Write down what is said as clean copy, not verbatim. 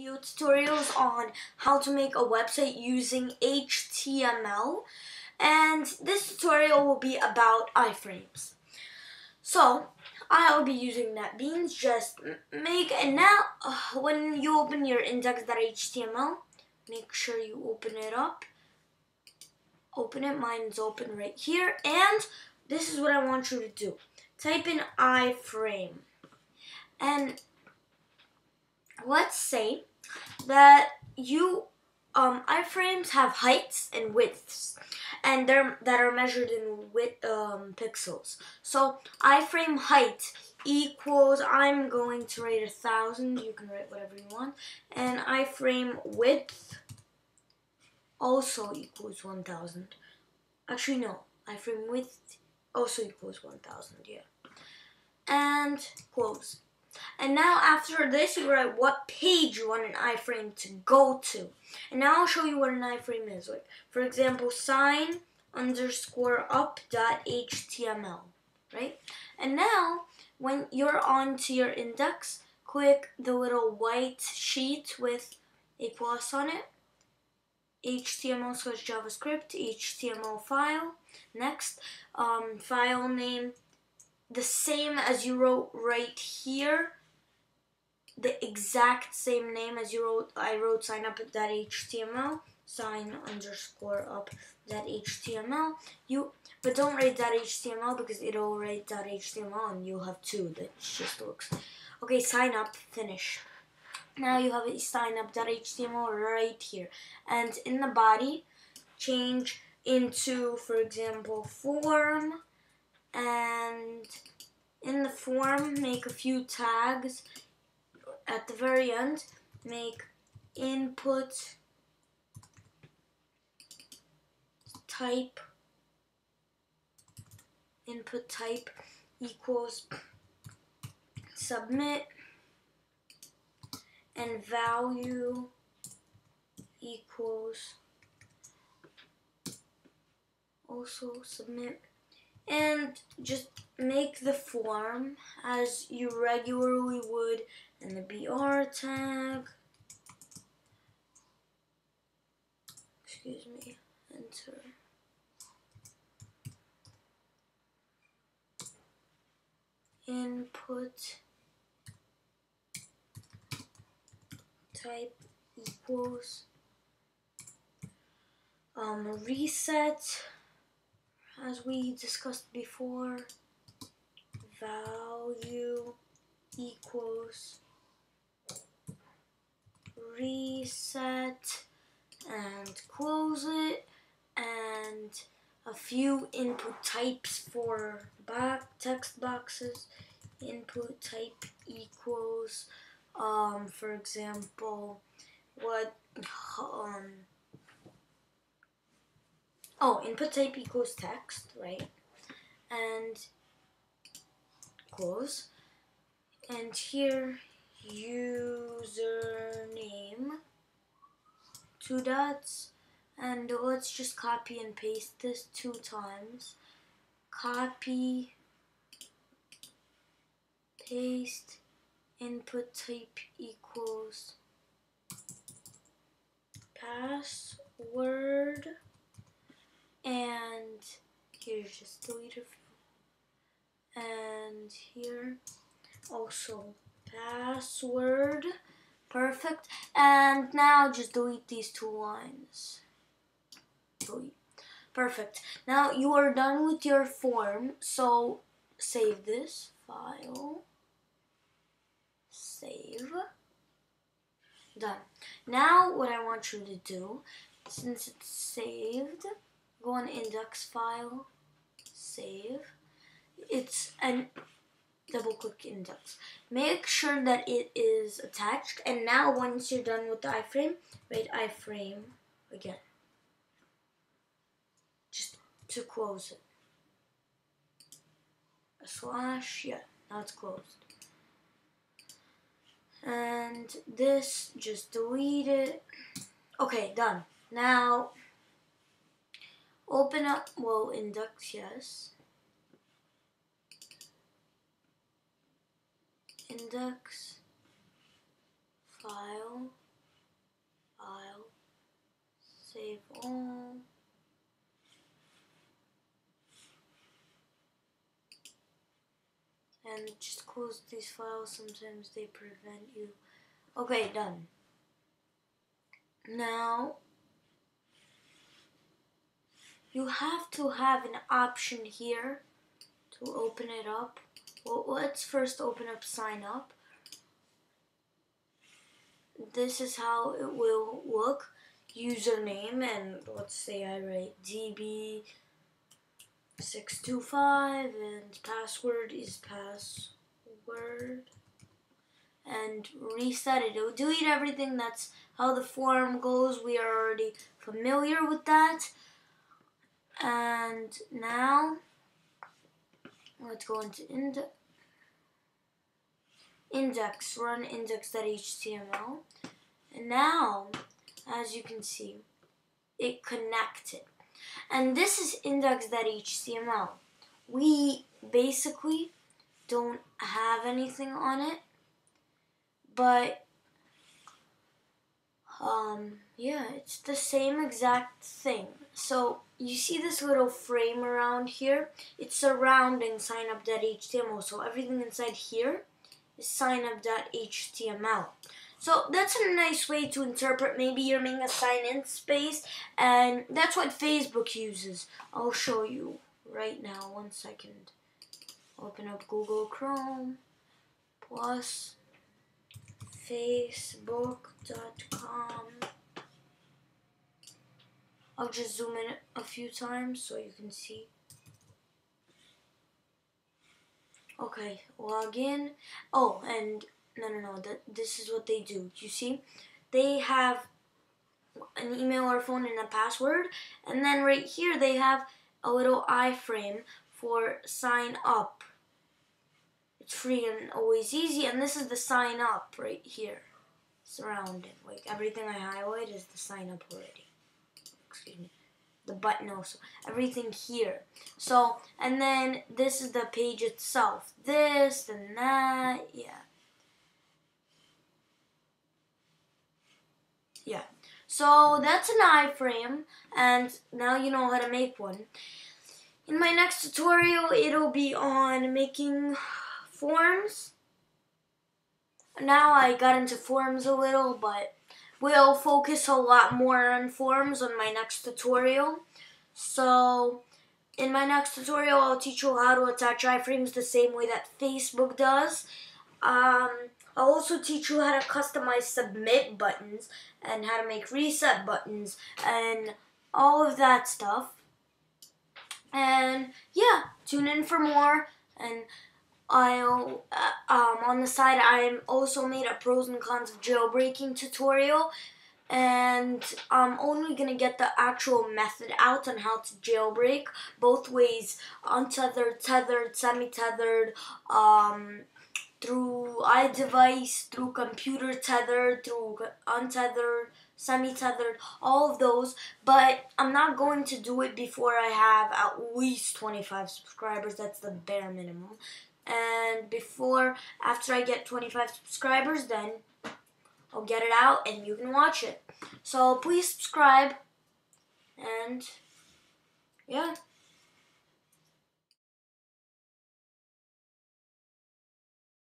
video tutorials on how to make a website using HTML, and this tutorial will be about iframes. So I'll be using NetBeans. Just make, and now when you open your index.html, make sure you open it up. Open it, mine's open right here, and this is what I want you to do. Type in iframe, and let's say that you iframes have heights and widths, and that are measured in pixels. So iframe height equals, I'm going to write 1,000. You can write whatever you want. And iframe width also equals 1,000. Actually, no. Iframe width also equals 1,000. Yeah. And close. And now after this, you write what page you want an iframe to go to. And now I'll show you what an iframe is. Like, for example, sign_up.html, right? And now, when you're onto your index, click the little white sheet with a plus on it. HTML/JavaScript, HTML file. Next, file name, the same as you wrote right here, the exact same name as you wrote. I wrote signup.html, sign_up.html. But don't write .html because it'll write .html and you'll have two. That just looks okay. Sign up, finish. Now you have a signup.html right here, and in the body, change into, for example, form. And in the form, make a few tags. At the very end, make input type equals submit, and value equals also submit. And just make the form as you regularly would, and the BR tag, excuse me, enter. Input type equals reset, as we discussed before, value equals reset, and close it, and a few input types for text boxes. Input type equals, for example, input type equals text, right? And close. And here, username, 2 dots, and let's just copy and paste this 2 times. Copy, paste, input type equals password, and here just delete a few, and here also password. Perfect. And now just delete these 2 lines. Delete. Perfect. Now you are done with your form, so save this file. Save. Done. Now what I want you to do, since it's saved, go on index file, save. It's an double click index. Make sure that it is attached, and now once you're done with the iframe, write iframe again, just to close it. A slash, yeah, now it's closed. And this, just delete it. Okay, done. Now open up, index, yes. Index, file, File, save all. And just close these files, sometimes they prevent you. Okay, done. Now, you have to have an option here to open it up. Well, let's first open up sign up. This is how it will look. Username, and let's say I write DB625 and password is password. And reset it. It will delete everything. That's how the form goes. We are already familiar with that. And now let's go into index, run index.html. And now, as you can see, it connected. And this is index.html. We basically don't have anything on it, but yeah, it's the same exact thing. So you see this little frame around here? It's surrounding signup.html. So everything inside here is signup.html. So that's a nice way to interpret. Maybe you're making a sign-in space, and that's what Facebook uses. I'll show you right now. 1 second. Open up Google Chrome plus facebook.com. I'll just zoom in a few times so you can see. Okay, log in. Oh, and no. This is what they do. You see? They have an email or phone and a password. And then right here they have a little iframe for sign up. It's free and always easy. And this is the sign up right here. Surrounding. Like everything I highlight is the sign up already. Excuse me. The button also. Everything here. So, and then this is the page itself. This and that. Yeah. Yeah. So that's an iframe, and now you know how to make one. In my next tutorial, it'll be on making forms. Now I got into forms a little, but we'll focus a lot more on forms on my next tutorial. So in my next tutorial, I'll teach you how to attach iframes the same way that Facebook does. I'll also teach you how to customize submit buttons and how to make reset buttons and all of that stuff. And yeah, tune in for more. And I'll on the side I also made a pros and cons of jailbreaking tutorial, and I'm only gonna get the actual method out on how to jailbreak both ways: untethered, tethered, semi-tethered, through iDevice, through computer tethered, through untethered, semi-tethered, all of those. But I'm not going to do it before I have at least 25 subscribers. That's the bare minimum. And after I get 25 subscribers, then I'll get it out and you can watch it. So please subscribe, and yeah.